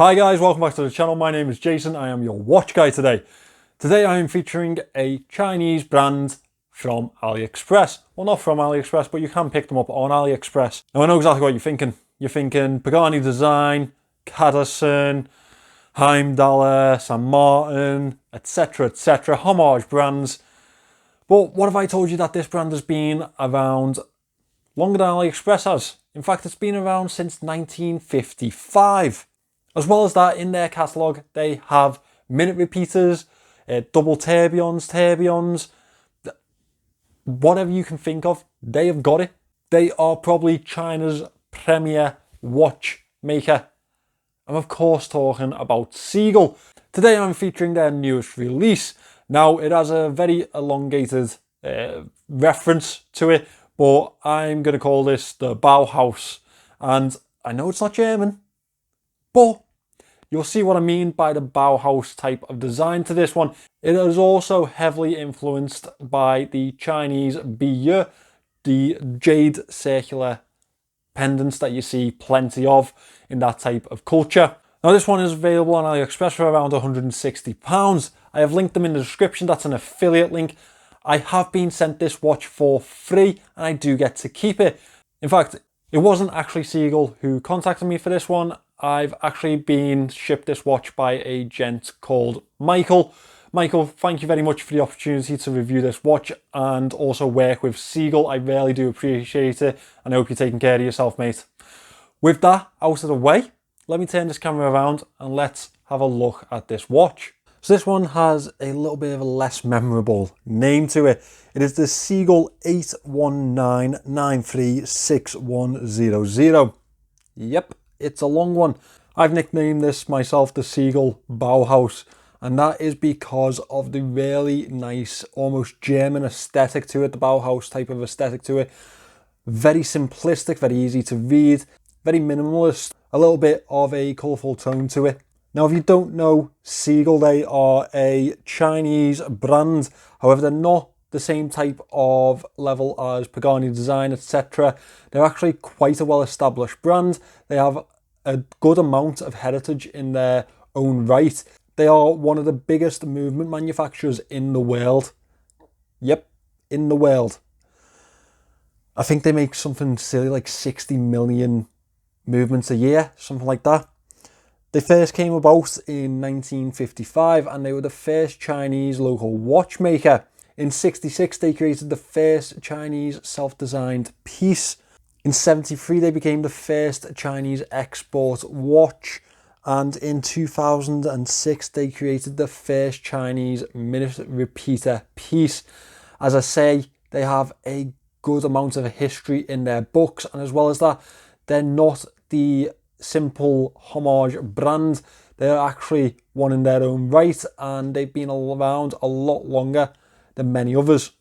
Hi guys, welcome back to the channel. My name is Jason. I am your watch guy today. Today I am featuring a Chinese brand from Aliexpress. Well, not from Aliexpress, but you can pick them up on Aliexpress. Now I know exactly what you're thinking. You're thinking Pagani Design, Cadison, Heimdall, San Martin, etc, etc, homage brands. But what if I told you that this brand has been around longer than Aliexpress has? In fact, it's been around since 1955. As well as that, in their catalogue, they have minute repeaters, double tourbillons, whatever you can think of, they have got it. They are probably China's premier watchmaker. I'm of course talking about Seagull. Today I'm featuring their newest release. Now it has a very elongated reference to it, but I'm going to call this the Bauhaus. And I know it's not German, but you'll see what I mean by the Bauhaus type of design to this one. It is also heavily influenced by the Chinese biyu, the jade circular pendants that you see plenty of in that type of culture. Now this one is available on AliExpress for around £160. I have linked them in the description. That's an affiliate link. I have been sent this watch for free and I do get to keep it. In fact, it wasn't actually Seagull who contacted me for this one. I've actually been shipped this watch by a gent called Michael. Michael, thank you very much for the opportunity to review this watch and also work with Seagull. I really do appreciate it and I hope you're taking care of yourself, mate. With that out of the way, let me turn this camera around and let's have a look at this watch. So this one has a little bit of a less memorable name to it. It is the Seagull 819936100. Yep, it's a long one. I've nicknamed this myself the Seagull Bauhaus, and that is because of the really nice, almost German aesthetic to it, the Bauhaus type of aesthetic to it. Very simplistic, very easy to read, very minimalist, a little bit of a colourful tone to it. Now, if you don't know Seagull, they are a Chinese brand. However, they're not the same type of level as Pagani Design, etc. They're actually quite a well-established brand. They have a good amount of heritage in their own right. They are one of the biggest movement manufacturers in the world. Yep, in the world. I think they make something silly like 60 million movements a year, something like that. They first came about in 1955 and they were the first Chinese local watchmaker. In 66 they created the first Chinese self-designed piece. In 73 they became the first Chinese export watch, and in 2006 they created the first Chinese minute repeater piece. As I say, they have a good amount of history in their books, and as well as that, they're not the simple homage brand. They're actually one in their own right, and they've been around a lot longer than many others.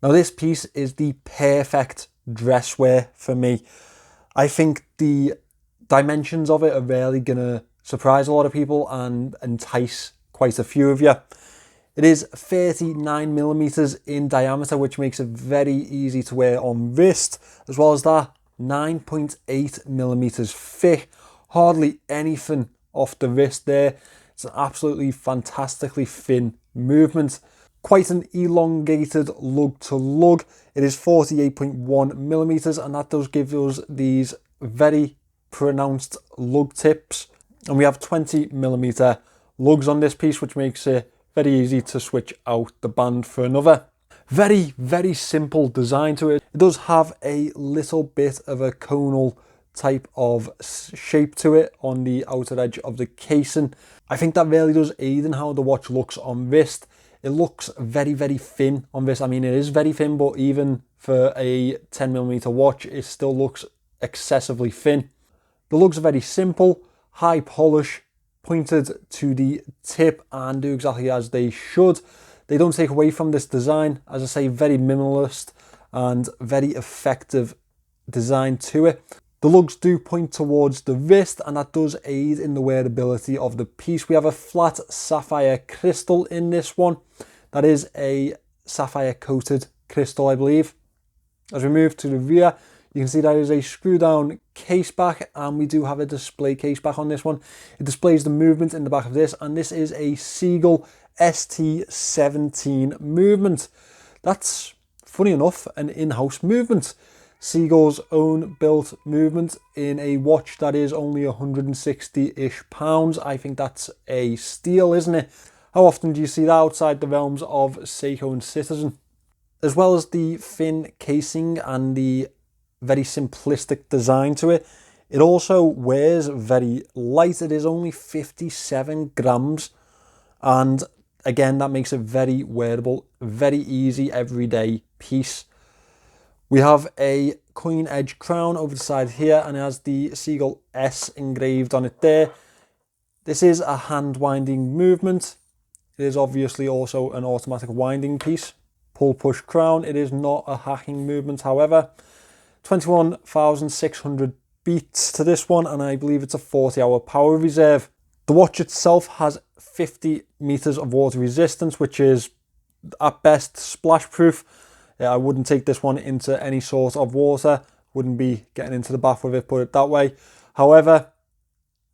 Now this piece is the perfect dress wear for me. I think the dimensions of it are really gonna surprise a lot of people and entice quite a few of you. It is 39mm in diameter, which makes it very easy to wear on wrist. As well as that, 9.8mm thick. Hardly anything off the wrist there. It's an absolutely fantastically thin movement. Quite an elongated lug to lug. It is 48.1mm, and that does give us these very pronounced lug tips. And we have 20mm lugs on this piece, which makes it very easy to switch out the band for another. Very, very simple design to it. It does have a little bit of a conal type of shape to it on the outer edge of the casing. I think that really does aid in how the watch looks on wrist. It looks very, very thin on wrist. I mean, it is very thin, but even for a 10mm watch, it still looks excessively thin. The lugs are very simple, high polish, pointed to the tip, and do exactly as they should. They don't take away from this design. As I say, very minimalist and very effective design to it. The lugs do point towards the wrist, and that does aid in the wearability of the piece. We have a flat sapphire crystal in this one. That is a sapphire coated crystal, I believe. As we move to the rear, You can see there is a screw down case back, and we do have a display case back on this one. It displays the movement in the back of this, and this is a Seagull ST17 movement. That's, funny enough, an in-house movement. Seagull's own built movement in a watch that is only 160-ish pounds. I think that's a steal, isn't it? How often do you see that outside the realms of Seiko and Citizen? As well as the thin casing and the very simplistic design to it, it also wears very light. It is only 57 grams, and again, that makes it very wearable, very easy everyday piece. We have a coin edge crown over the side here, and it has the Seagull S engraved on it there. This is a hand winding movement. It is obviously also an automatic winding piece. Pull push crown. It is not a hacking movement, however. 21,600 beats to this one, and I believe it's a 40-hour power reserve. The watch itself has 50 meters of water resistance, which is at best splash proof. I wouldn't take this one into any sort of water, wouldn't be getting into the bath with it, put it that way. However,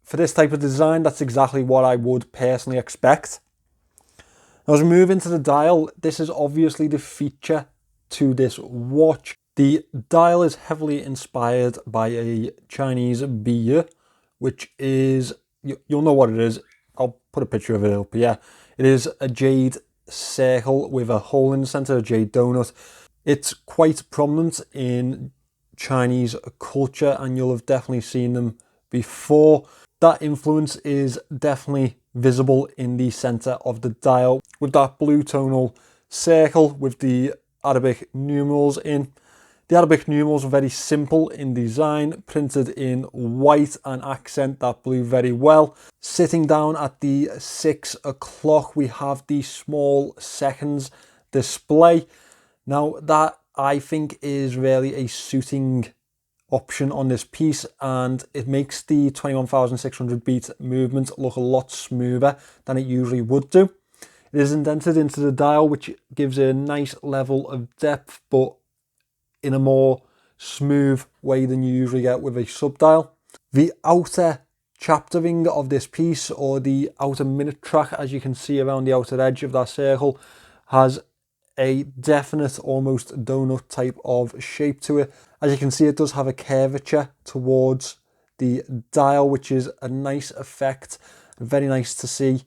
for this type of design, that's exactly what I would personally expect. Now, as we move into the dial, this is obviously the feature to this watch. The dial is heavily inspired by a Chinese biyu, which is, you'll know what it is. I'll put a picture of it up. Yeah, it is a jade circle with a hole in the center, a jade donut. It's quite prominent in Chinese culture, and you'll have definitely seen them before. That influence is definitely visible in the center of the dial with that blue tonal circle with the Arabic numerals in. The Arabic numerals are very simple in design, printed in white, and accent that blue very well. Sitting down at the 6 o'clock, we have the small seconds display. Now, that I think is really a suiting option on this piece, and it makes the 21,600 beat movement look a lot smoother than it usually would do. It is indented into the dial, which gives a nice level of depth, but in a more smooth way than you usually get with a subdial. The outer chaptering of this piece, or the outer minute track, as you can see around the outer edge of that circle, has a definite almost donut type of shape to it. As you can see, it does have a curvature towards the dial, which is a nice effect. Very nice to see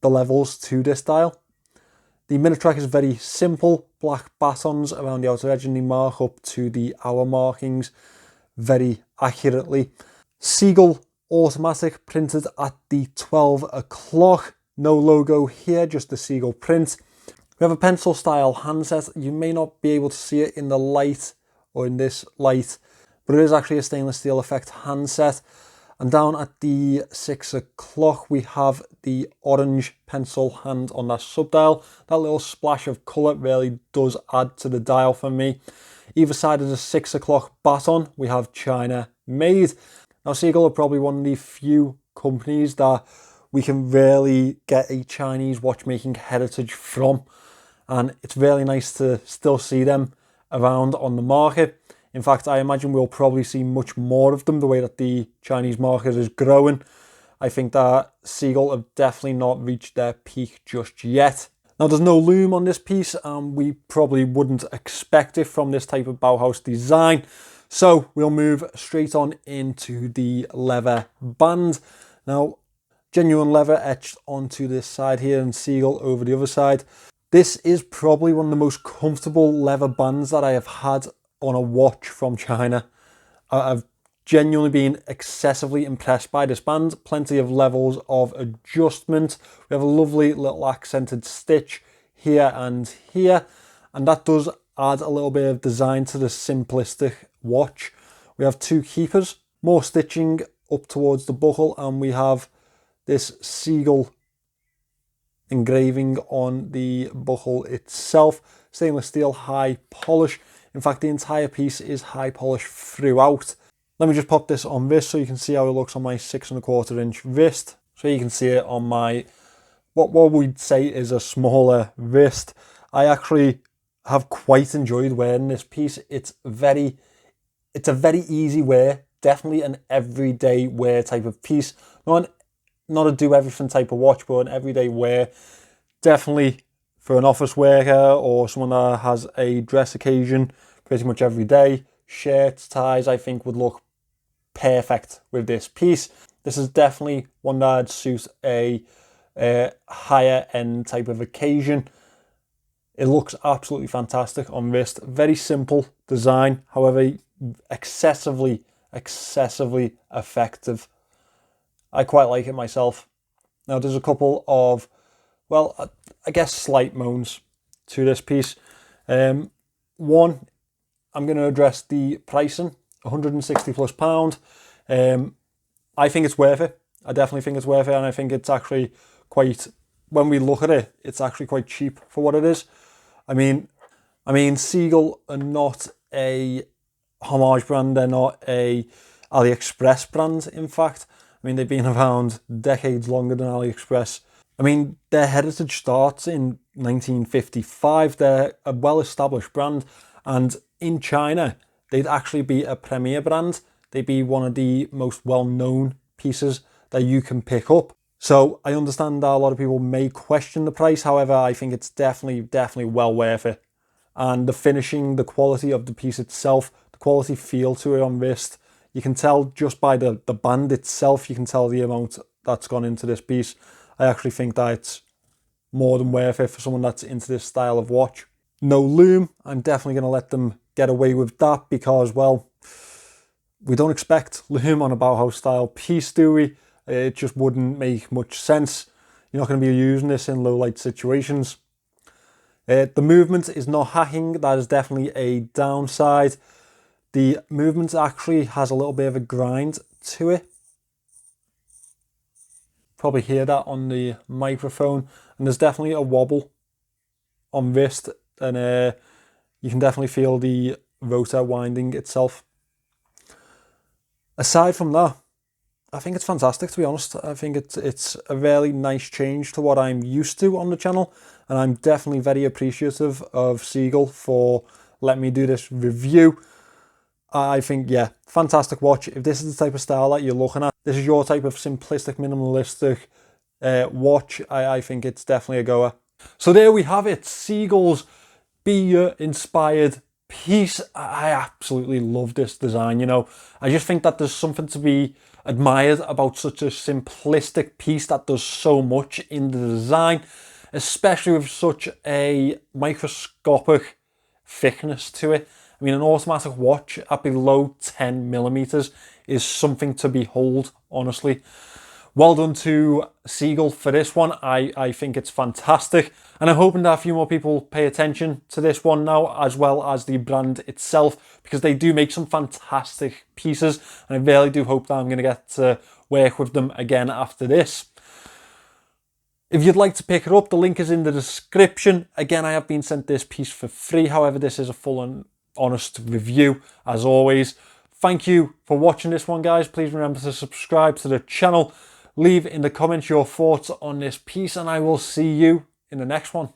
the levels to this dial. The minute track is very simple, black batons around the outer edge, and they mark up to the hour markings very accurately. Seagull automatic, printed at the 12 o'clock. No logo here, just the Seagull print. We have a pencil style handset. You may not be able to see it in the light or in this light, but it is actually a stainless steel effect handset. And down at the 6 o'clock, we have the orange pencil hand on that subdial. That little splash of colour really does add to the dial for me. Either side of the 6 o'clock baton, we have China made. Now, Seagull are probably one of the few companies that we can really get a Chinese watchmaking heritage from. And it's really nice to still see them around on the market. In fact, I imagine we'll probably see much more of them the way that the Chinese market is growing. I think that Seagull have definitely not reached their peak just yet. Now, there's no loom on this piece, and we probably wouldn't expect it from this type of Bauhaus design. So we'll move straight on into the leather band. Now, genuine leather etched onto this side here and Seagull over the other side. This is probably one of the most comfortable leather bands that I have had on a watch from China. I've genuinely been excessively impressed by this band. Plenty of levels of adjustment. We have a lovely little accented stitch here and here, and that does add a little bit of design to the simplistic watch. We have two keepers, more stitching up towards the buckle, and we have this Seagull engraving on the buckle itself. Stainless steel high polish. In fact, the entire piece is high polish throughout. Let me just pop this on wrist so you can see how it looks on my 6¼ inch wrist. So you can see it on my, what we'd say is a smaller wrist. I actually have quite enjoyed wearing this piece. It's very It's a very easy wear, definitely an everyday wear type of piece. Not a do everything type of watch, but an everyday wear. Definitely for an office worker or someone that has a dress occasion pretty much every day. Shirts, ties, I think would look perfect with this piece. This is definitely one that'd suit a higher end type of occasion. It looks absolutely fantastic on wrist. Very simple design, however, excessively effective. I quite like it myself. Now there's a couple of, well, I guess slight moans to this piece. One, I'm going to address the pricing, £160+. I think it's worth it. I definitely think it's worth it, and I think it's actually quite, when we look at it, it's actually quite cheap for what it is. I mean, Seagull are not a homage brand. They're not a Aliexpress brand, in fact. I mean, they've been around decades longer than Aliexpress. I mean, their heritage starts in 1955. They're a well-established brand, and in China, they'd actually be a premier brand. They'd be one of the most well-known pieces that you can pick up. So I understand that a lot of people may question the price. However, I think it's definitely well worth it. And the finishing, the quality of the piece itself, the quality feel to it on wrist, you can tell just by the band itself, you can tell the amount that's gone into this piece. I actually think that it's more than worth it for someone that's into this style of watch. No loom. I'm definitely going to let them get away with that because, well, we don't expect loom on a Bauhaus style piece, do we? It just wouldn't make much sense. You're not going to be using this in low light situations. The movement is not hacking. That is definitely a downside. The movement actually has a little bit of a grind to it. Probably hear that on the microphone. And there's definitely a wobble on wrist. And you can definitely feel the rotor winding itself. Aside from that, I think it's fantastic, to be honest. I think it's a really nice change to what I'm used to on the channel, and I'm definitely very appreciative of Seagull for letting me do this review. I think, yeah, fantastic watch. If this is the type of style that you're looking at, this is your type of simplistic, minimalistic watch, I think it's definitely a goer. So there we have it, Seagull's Be Inspired piece. I absolutely love this design, you know. I just think that there's something to be admired about such a simplistic piece that does so much in the design, especially with such a microscopic thickness to it. I mean, an automatic watch at below 10 millimeters is something to behold, honestly. Well done to Seagull for this one. I think it's fantastic. And I'm hoping that a few more people pay attention to this one now, as well as the brand itself, because they do make some fantastic pieces. And I really do hope that I'm going to get to work with them again after this. If you'd like to pick it up, the link is in the description. Again, I have been sent this piece for free. However, this is a full and honest review, as always. Thank you for watching this one, guys. Please remember to subscribe to the channel. Leave in the comments your thoughts on this piece, and I will see you in the next one.